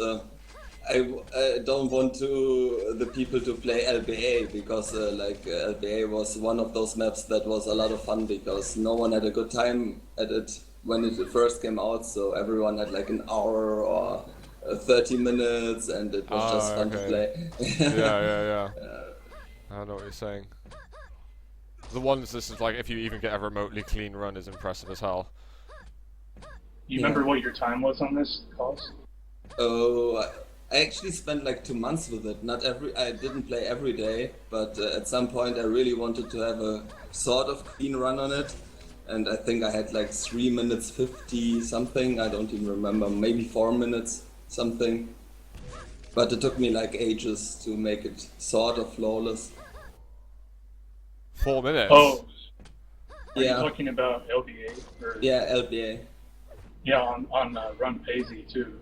I don't want the people to play LBA because LBA was one of those maps that was a lot of fun because no one had a good time at it when it first came out. So everyone had like an hour or 30 minutes, and it was just fun to play. yeah. I know what you're saying. The ones this is like if you even get a remotely clean run is impressive as hell. You remember what your time was on this course? Oh, I actually spent like 2 months with it. I didn't play every day, but at some point I really wanted to have a sort of clean run on it. And I think I had like 3 minutes 50 something. I don't even remember. Maybe 4 minutes something. But it took me like ages to make it sort of flawless. 4 minutes? Oh, are Yeah. you talking about LBA? Or, Yeah, LBA. Yeah, on Run Paisy too.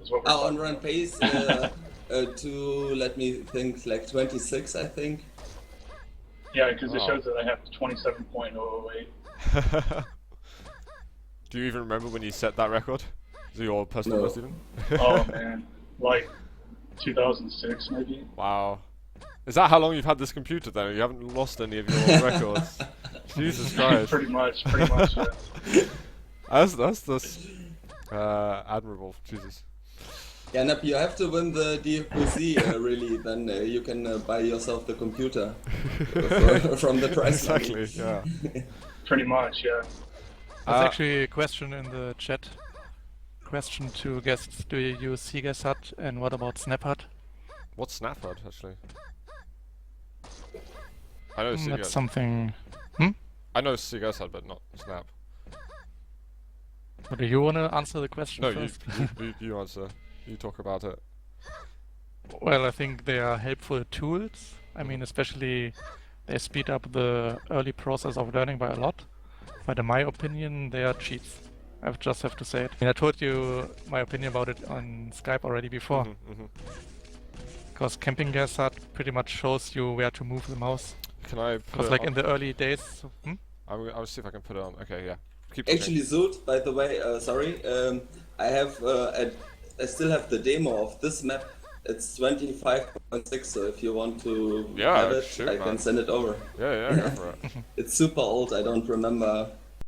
Is what we're On talking run about. pace to, let me think, like 26 I think. Yeah, because it Oh. shows that I have 27.008. Do you even remember when you set that record? Is it your personal No. best even? Oh man, like 2006 maybe. Wow. Is that how long you've had this computer then? You haven't lost any of your records? Jesus Christ. pretty much. Yeah. That's admirable. Jesus. Yeah, Nap, you have to win the DFPSPULSE really, then you can buy yourself the computer from the price. Exactly, yeah. Pretty much, yeah. There's actually a question in the chat. Question to guests: do you use SIGASAT, and what about SnapHut? What's SnapHut actually? I know That's SIGASAT. something. I know SIGASAT, but not Snap. But do you want to answer the question No, first? you answer. You talk about it. Well, I think they are helpful tools. I mean, especially they speed up the early process of learning by a lot. But in my opinion, they are cheats. I just have to say it. I mean, I told you my opinion about it on Skype already before. Because camping gas hut pretty much shows you where to move the mouse. Can I put Because it like on? in the early days, I'll see if I can put it on. Okay, yeah. Keep talking. Actually, Zoot, by the way, sorry, I have, I still have the demo of this map. It's 25.6, so if you want to Yeah, have it, shoot, I man. can send it over. Yeah, go for it. It's super old, I don't remember